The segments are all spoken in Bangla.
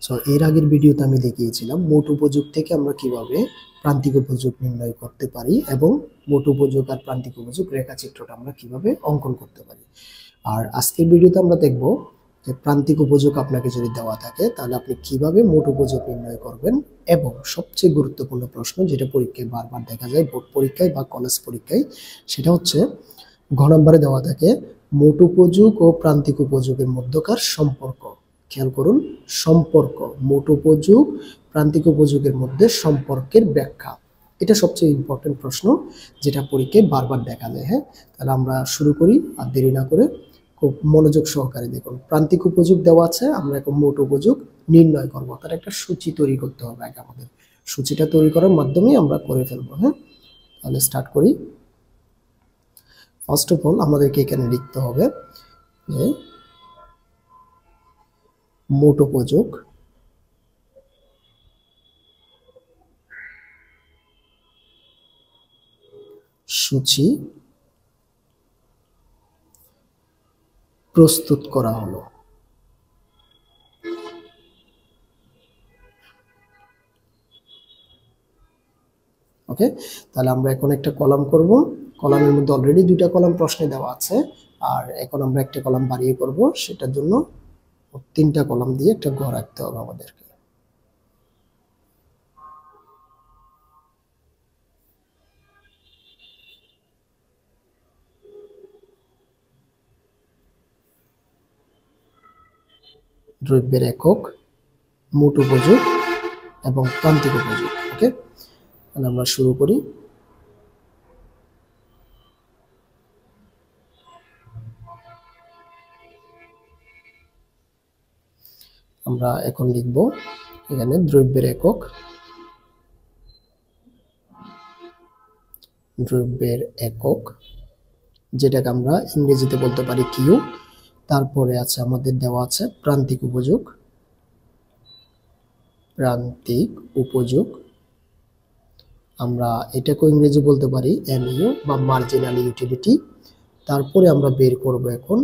সো এর আগের ভিডিওতে আমি দেখিয়েছিলাম মোট উপযোগ থেকে আমরা কিভাবে প্রান্তিক উপযোগ নির্ণয় করতে পারি এবং মোট উপযোগ আর প্রান্তিক উপযোগ রেখাচিত্রটা আমরা কিভাবে অঙ্কন করতে পারি। আর আজকের ভিডিওতে আমরা দেখব যে প্রান্তিক উপযোগ আপনাকে যদি দেওয়া থাকে তাহলে আপনি কিভাবে মোট উপযোগ নির্ণয় করবেন, এবং সবচেয়ে গুরুত্বপূর্ণ প্রশ্ন যেটা পরীক্ষায় বারবার দেখা যায় বোর্ড পরীক্ষায় বা কলেজ পরীক্ষায়, সেটা হচ্ছে ঘ নম্বরে দেওয়া থাকে মোট উপযোগ ও প্রান্তিক উপযোগের মধ্যকার সম্পর্ক। খেয়াল করুন, সম্পর্ক, মোট উপযোগ প্রান্তিক উপযোগের মধ্যে সম্পর্কের ব্যাখ্যা। এটা সবচেয়ে ইম্পর্টেন্ট প্রশ্ন যেটা পরীক্ষায় বারবার দেখা যায়। হ্যাঁ, তাহলে আমরা শুরু করি আর দেরি না করে খুব মনোযোগ সহকারে দেখুন। প্রান্তিক উপযোগ দেওয়া আছে, আমরা এখন মোট উপযোগ নির্ণয় করব। তার একটা সূচি তৈরি করতে হবে আগে আমাদের। সূচিটা তৈরি করার মাধ্যমেই আমরা করে ফেলবো। হ্যাঁ, তাহলে স্টার্ট করি। ফার্স্ট অফ অল আমাদেরকে এখানে লিখতে হবে যে মোট উপযোগ সূচি প্রস্তুত করা হলো। ওকে, তাহলে আমরা এখন একটা কলাম করব। কলামের মধ্যে অলরেডি দুইটা কলাম প্রশ্নে দেওয়া আছে, আর এখন আমরা একটা কলাম বাড়িয়ে করব। সেটার জন্য তিনটা কলাম দিয়ে একটা ঘর রাখতে হবে আমাদেরকে। দ্রব্যের একক, মোট উপযোগ এবং প্রান্তিক উপযোগ। ওকে, তাহলে আমরা শুরু করি। আমরা এখন লিখব এখানে দ্রব্যের একক, দ্রব্যের একক যেটাকে আমরা ইংরেজিতে বলতে পারি কিউ। তারপরে আছে আমাদের দেওয়া আছে প্রান্তিক উপযোগ, প্রান্তিক উপযোগ আমরা এটাকেও ইংরেজি বলতে পারি এমইউ বা মার্জিনাল ইউটিলিটি। তারপরে আমরা বের করব এখন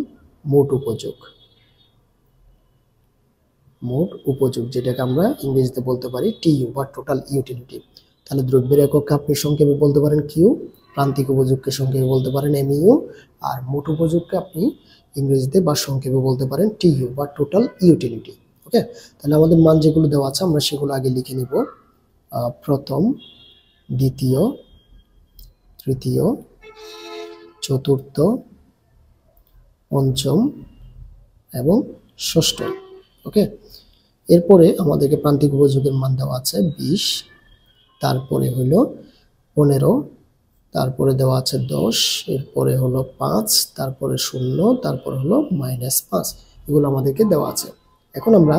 মোট উপযোগ, মোট উপযোগ যেটাকে আমরা ইংরেজিতে বলতে পারি টিইউ বা টোটাল ইউটিলিটি। তাহলে দ্রব্যের এককে আপনি সংক্ষেপে বলতে পারেন কিউ, প্রান্তিক উপযোগকে সংক্ষেপে বলতে পারেন এমইউ, আর মোট উপযোগকে আপনি ইংরেজিতে বা সংক্ষেপে বলতে পারেন টিইউ বা টোটাল ইউটিলিটি। ওকে, তাহলে আমাদের মান যেগুলো দেওয়া আছে আমরা সেগুলো আগে লিখে নিব। প্রথম, দ্বিতীয়, তৃতীয়, চতুর্থ, পঞ্চম এবং ষষ্ঠ। ওকে, এরপরে আমাদেরকে প্রান্তিক উপযোগের মান দেওয়া আছে 20, তারপরে হলো 15, তারপরে দেওয়া আছে 10, এরপরে হলো 5, তারপরে 0, তারপরে হলো -5। এগুলো আমাদেরকে দেওয়া আছে। এখন আমরা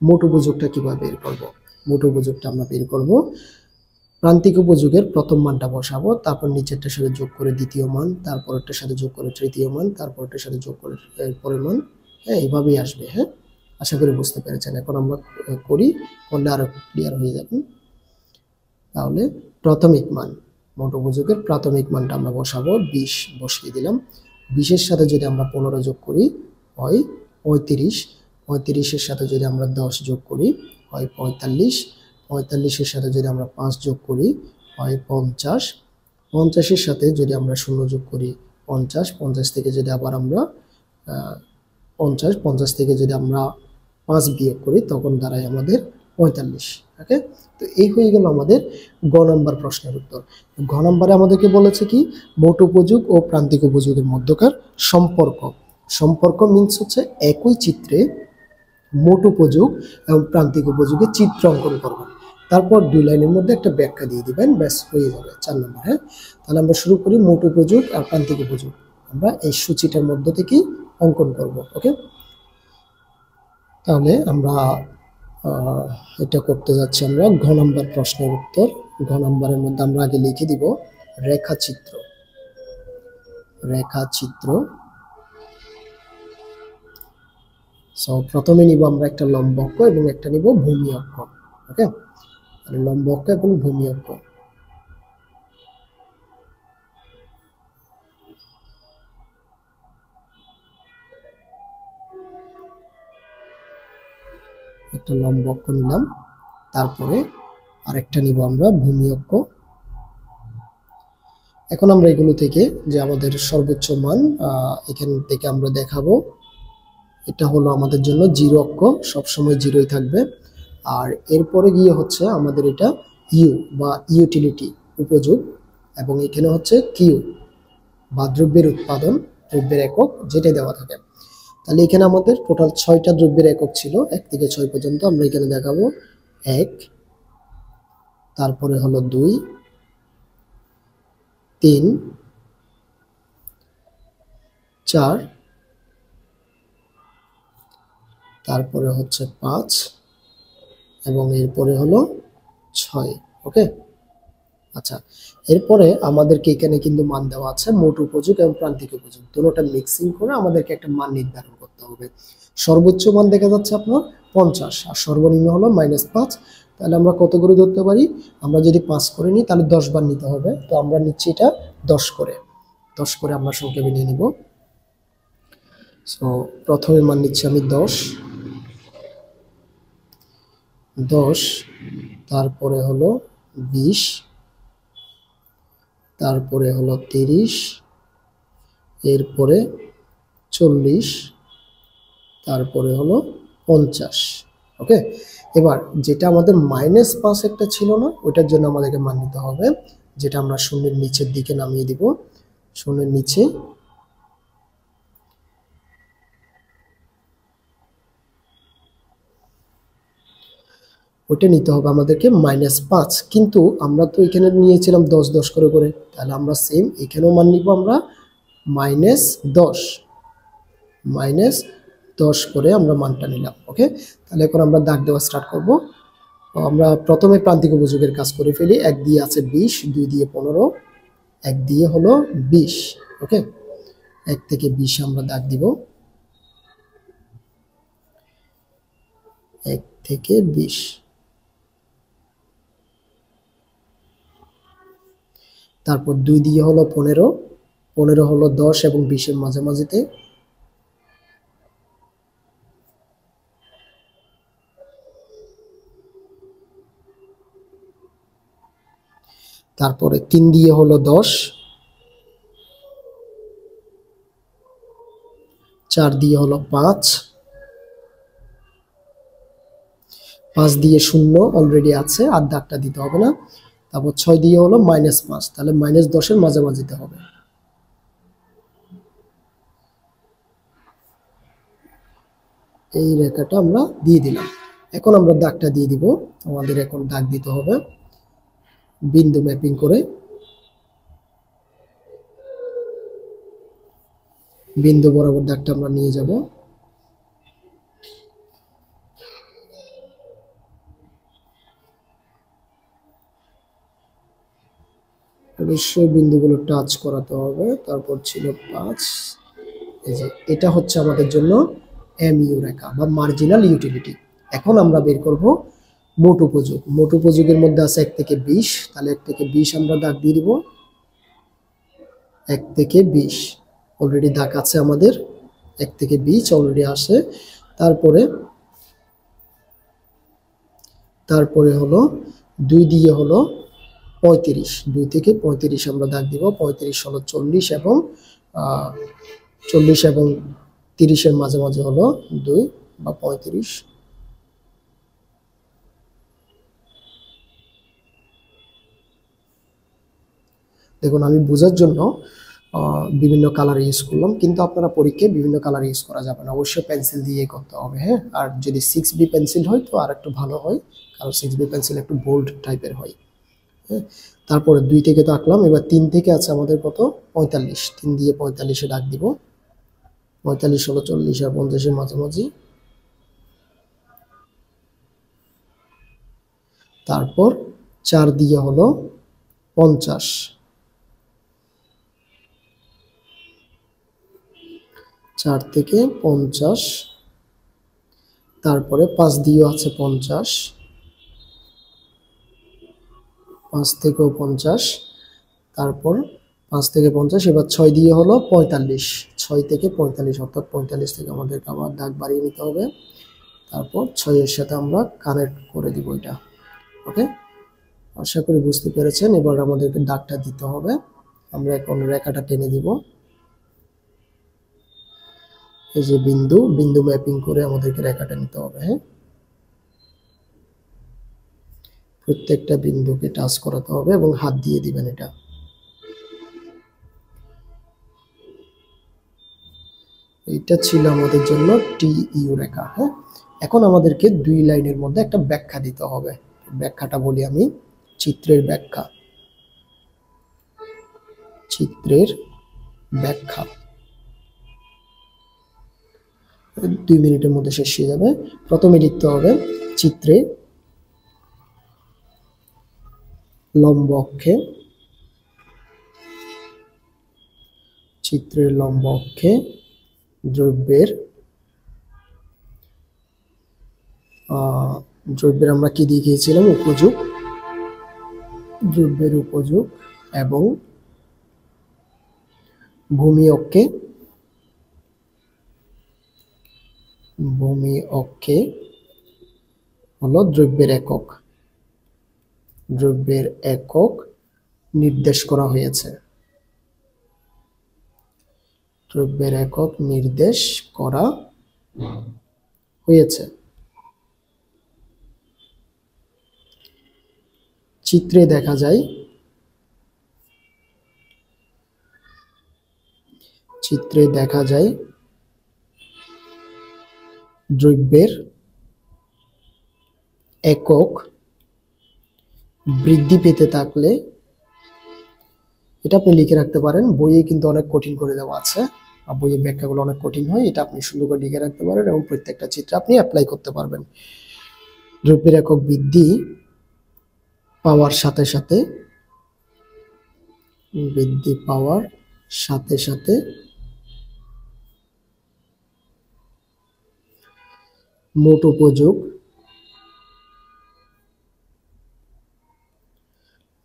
মোট উপযোগটা কিভাবে বের করব? মোট উপযোগটা আমরা বের করব, প্রান্তিক উপযোগের প্রথম মানটা বসাবো, তারপর নিচেরটার সাথে যোগ করে দ্বিতীয় মান, তারপরেরটার সাথে যোগ করে তৃতীয় মান, তারপরেরটার সাথে যোগ করে পরের মান। হ্যাঁ, এইভাবেই আসবে। হ্যাঁ, আশা করি বুঝতে পেরেছেন। এখন আমরা করি, করলে আরো ক্লিয়ার হয়ে যাবে। তাহলে প্রাথমিক মান, মোট উপযোগের প্রাথমিক মানটা আমরা বসাবো, 20 বসিয়ে দিলাম। 20-এর সাথে যদি আমরা 15 যোগ করি হয় 35, 35-এর সাথে যদি আমরা 10 যোগ করি হয় 45, 45-এর সাথে যদি আমরা 5 যোগ করি হয় 50, 50-এর সাথে যদি আমরা 0 যোগ করি 50, 50 থেকে যদি আবার আমরা 50, 50 থেকে যদি আমরা 5 বিয়োগ করি তখন দাঁড়ায় আমাদের 45। ওকে, তো এই হয়ে গেল আমাদের গ নম্বর প্রশ্নের উত্তর। ঘ নম্বরে আমাদেরকে বলেছে কি, মোট উপযোগ ও প্রান্তিক উপযোগের মধ্যকার সম্পর্ক। সম্পর্ক মিন্স হচ্ছে একই চিত্রে মোট উপযোগ এবং প্রান্তিক উপযোগের চিত্র অঙ্কন করবেন, তারপর 2 লাইনের মধ্যে একটা ব্যাখ্যা দিয়ে দিবেন, ব্যাস হয়ে যাবে 4 নম্বর। হ্যাঁ, তাহলে আমরা শুরু করি। মোট উপযোগ আর প্রান্তিক উপযোগ আমরা এই সূচিটার মধ্য থেকেই অঙ্কন করব। ওকে, তাহলে আমরা এটা করতে যাচ্ছি। আমরা ঘ নম্বর প্রশ্নের উত্তর। ঘ নম্বরের মধ্যে আমরা আগে লিখে দিব রেখাচিত্র, রেখাচিত্র। সো প্রথমে নিব আমরা একটা লম্ব অক্ষ এবং একটা নিব ভূমি অক্ষ। ওকে, লম্ব অক্ষ এবং ভূমি অক্ষ। একটা লম্ব অক্ষ নিলাম, তারপরে আরেকটা নিব আমরা ভূমি অক্ষ। এখন আমরা এগুলো থেকে যে আমাদের সর্বোচ্চ মান এখান থেকে আমরা দেখাবো। এটা হলো আমাদের জন্য জিরো অক্ষ, সবসময় জিরোই থাকবে। আর এরপরে গিয়ে হচ্ছে আমাদের এটা ইউ বা ইউটিলিটি, উপযোগ, এবং এখানে হচ্ছে কিউ বা দ্রব্যের উৎপাদন, দ্রব্যের একক, যেটা দেওয়া থাকে। তাহলে এখানে আমাদের টোটাল 6টা দ্রব্যের একক ছিল, 1 থেকে 6 পর্যন্ত। আমরা এখানে দেখাবো 1, তারপরে হলো 2, 3, 4, তারপরে হচ্ছে 5, এবং এরপরে হলো 6। ওকে, আচ্ছা। এরপরে আমাদেরকে এখানে কিন্তু মান দেওয়া আছে মোট উপযোগ এবং প্রান্তিক উপযোগ, দুটোটা মিক্সিং করে আমাদেরকে একটা মান নির্ধারণ করতে হবে। সর্বোচ্চ মান দেখা যাচ্ছে আপনার 50 আর সর্বনিম্ন হলো -5। তাহলে আমরা কত করে ধরতে পারি? আমরা যদি 5 করে নিই তাহলে 10 বার নিতে হবে, তো আমরা নিচ্ছি এটা 10 করে। 10 করে আমরা সংক্ষেপে নিয়ে নিব। সো প্রথমে মান নিচ্ছি আমি 10, তারপরে হলো 20, তারপরে হলো 30, এরপরে 40, তারপরে হলো 50। ওকে, এবার যেটা আমাদের -5 একটা ছিল না, ওটার জন্য আমাদেরকে মান নিতে হবে, যেটা আমরা শূন্যের নিচের দিকে নামিয়ে দিব। শূন্যের নিচে ওইটা নিতে হবে আমাদেরকে -5, কিন্তু আমরা তো এখানে নিয়েছিলাম 10 10 করে করে, তাহলে আমরা সেম এখানেও মান নিব আমরা -10 করে আমরা মানটা নিলাম। ওকে, তাহলে এখন আমরা দাগ দেওয়া স্টার্ট করব। আমরা প্রথমে প্রান্তিক উপযোগের কাজ করে ফেলি। 1 দিয়ে আছে 20, 2 দিয়ে 15, 1 দিয়ে হলো 20। ওকে, 1 থেকে 20 আমরা দাগ দিব, 1 থেকে 20। তারপর 2 দিয়ে হলো 15, 15 হলো 10 এবং 20 এর মাঝামাঝিতে। তারপরে 3 দিয়ে হলো 10, 4 দিয়ে হলো 5, 5 দিয়ে 0 অলরেডি আছে, আর দাগটা দিতে হবে না। তারপর 6 দিয়ে হলো -5, তাহলে -10 এর মাঝামাঝিতে হবে। এই রেখাটা আমরা দিয়ে দিলাম। এখন আমরা দাগটা দিয়ে দিব। আমাদের এখন দাগ দিতে হবে বিন্দু ম্যাপিং করে। বিন্দু বরাবর দাগটা আমরা নিয়ে যাব। অবশ্যই বিন্দুগুলো টাচ করাতে হবে। তারপর ছিল 5। এই যে এটা হচ্ছে আমাদের জন্য এমইউ রেখা বা মার্জিনাল ইউটিলিটি। এখন আমরা বের করব মোট উপযোগ। মোট উপযোগের মধ্যে আছে 1 থেকে 20, তাহলে 1 থেকে 20 আমরা দাগ দিয়ে দিব। 1 থেকে 20 অলরেডি দাগ আছে আমাদের, 1 থেকে 20 অলরেডি আসে। তারপরে হলো 2 দিয়ে হলো 35, 2 থেকে 35 আমরা দাগ দিব। 35 হলো 40 এবং 30 এর মাঝামাঝি হলো 2 বা 35। দেখুন, আমি বোঝার জন্য বিভিন্ন কালার ইউজ করলাম, কিন্তু আপনারা পরীক্ষায় বিভিন্ন কালার ইউজ করা যাবে না, অবশ্যই পেন্সিল দিয়ে করতে হবে। হ্যাঁ, আর যদি 6B পেন্সিল হয় তো আর একটু ভালো হয়, কারণ 6B পেন্সিল একটু বোল্ড টাইপের হয়। হ্যাঁ, তারপরে 2 থেকে তো আঁকলাম। এবার 3 থেকে আছে আমাদের কত? 45। 3 দিয়ে 45-এ দাগ দিব। 45 হলো 40 আর 50 এর মাঝামাঝি। তারপর 4 দিয়ে হলো 50, 4 থেকে 50। তারপরে 5 দিয়েও আছে 50, 5 থেকেও 50। তারপর 5 থেকে 50, এবার 6 দিয়ে হলো 45, 6 থেকে 45, অর্থাৎ 45 থেকে আমাদেরকে আবার দাগ বাড়িয়ে নিতে হবে। তারপর 6 এর সাথে আমরা কানেক্ট করে দিব এটা। ওকে, আশা করি বুঝতে পেরেছেন। এবার আমাদেরকে দাগটা দিতে হবে। আমরা এখন রেখাটা টেনে দিব। এই যে বিন্দু বিন্দু ম্যাপিং করে আমাদেরকে রেখাটা নিতে হবে। হ্যাঁ, প্রত্যেকটা বিন্দুকে টাচ করাতে হবে এবং হাত দিয়ে দিবেন এটা। এইটা ছিল আমাদের জন্য টিইউ রেখা। হ্যাঁ, এখন আমাদেরকে 2 লাইনের মধ্যে একটা ব্যাখ্যা দিতে হবে। ব্যাখ্যাটা বলি আমি, চিত্রের ব্যাখ্যা। চিত্রের ব্যাখ্যা 2 মিনিটের মধ্যে শেষ হয়ে যাবে। প্রথমে লিখতে হবে চিত্রে লম্ব অক্ষে, চিত্রের লম্ব অক্ষে দ্রব্যের আমরা কি দেখিয়েছিলাম? উপযোগ, দ্রব্যের উপযোগ এবং ভূমি অক্ষে, ভূমি অক্ষে হলো দ্রব্যের একক, দ্রব্যের একক নির্দেশ করা হয়েছে, দ্রব্যের একক নির্দেশ করা হয়েছে। চিত্রে দেখা যায়, চিত্রে দেখা যায় দ্রব্যের একক বৃদ্ধি পেতে থাকলে, এটা আপনি লিখে রাখতে পারেন। বইয়ে কিন্তু অনেক কঠিন করে দেওয়া আছে, আর বইয়ের ব্যাখ্যাগুলো অনেক কঠিন হয়। এটা আপনি সুন্দর করে লিখে রাখতে পারেন এবং প্রত্যেকটা চিত্রে আপনি অ্যাপ্লাই করতে পারবেন। দ্রব্যের একক বৃদ্ধি পাওয়ার সাথে সাথে, বৃদ্ধি পাওয়ার সাথে সাথে মোট উপযোগ,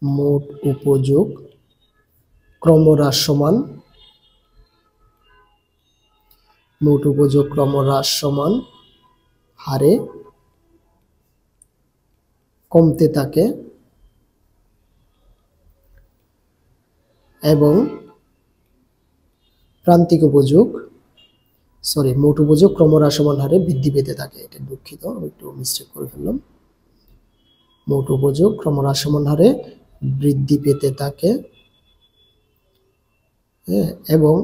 মোট উপযোগ ক্রমহ্রাসমান, মোট উপযোগ ক্রমহ্রাসমান হারে কমতে থাকে এবং প্রান্তিক উপযোগ, মোট উপযোগ ক্রমহ্রাসমান হারে বৃদ্ধি পেতে থাকে। এটা দুঃখিত, আমি একটু মিস্টেক করে ফেললাম। মোট উপযোগ ক্রমহ্রাসমান হারে বৃদ্ধি পেতে থাকে এবং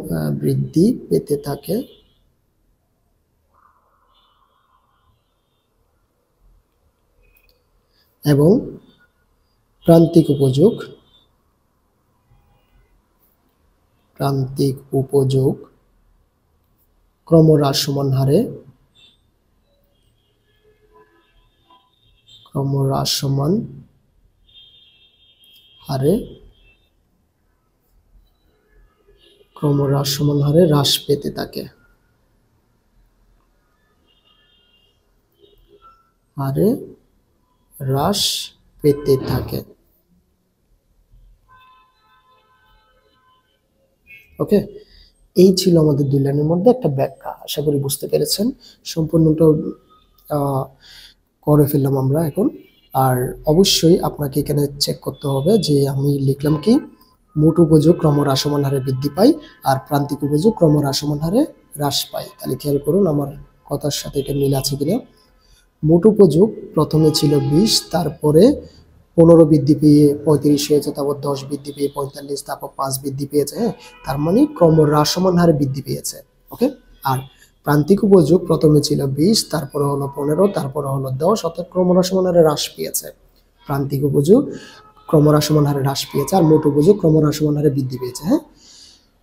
বৃদ্ধি পেতে থাকে এবং প্রান্তিক উপযোগ, প্রান্তিক উপযোগ ক্রমহ্রাসমান হারে, ক্রমহ্রাসমান হারে, ক্রমহ্রাসমান হারে হ্রাস পেতে থাকে, হারে হ্রাস পেতে থাকে। ওকে, এই ছিল আমাদের 2 লাইনের মধ্যে একটা ব্যাখ্যা। আশা করি বুঝতে পেরেছেন। সম্পূর্ণটা করে ফেললাম আমরা এখন। আর অবশ্যই আপনাকে এখানে চেক করতে হবে যে আমি লিখলাম কি, মোট উপযোগ ক্রমহ্রাসমান হারে বৃদ্ধি পায় আর প্রান্তিক উপযোগ ক্রমহ্রাসমান হারে হ্রাস পায়। তাহলে খেয়াল করুন আমার কথার সাথে এটা মিল আছে কিনা। মোট উপযোগ প্রথমে ছিল 20, তারপরে 15 বৃদ্ধি পেয়ে 35 হয়েছে, তারপর 10 বৃদ্ধি পেয়ে 45, তারপর 5 বৃদ্ধি পেয়েছে। হ্যাঁ, তার মানে ক্রমহ্রাসমান হারে বৃদ্ধি পেয়েছে। ওকে, আর প্রান্তিক উপযোগ প্রথমে ছিল 20, তারপরে হলো 15, তারপরে হলো 10, অর্থাৎ ক্রমহ্রাসমান হারে হ্রাস পেয়েছে। প্রান্তিক উপযোগ ক্রমহ্রাসমান হারে হ্রাস পেয়েছে আর মোট উপযোগ ক্রমহ্রাসমান হারে বৃদ্ধি পেয়েছে। হ্যাঁ,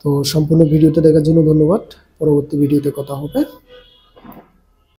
তো সম্পূর্ণ ভিডিওটা দেখার জন্য ধন্যবাদ। পরবর্তী ভিডিওতে কথা হবে।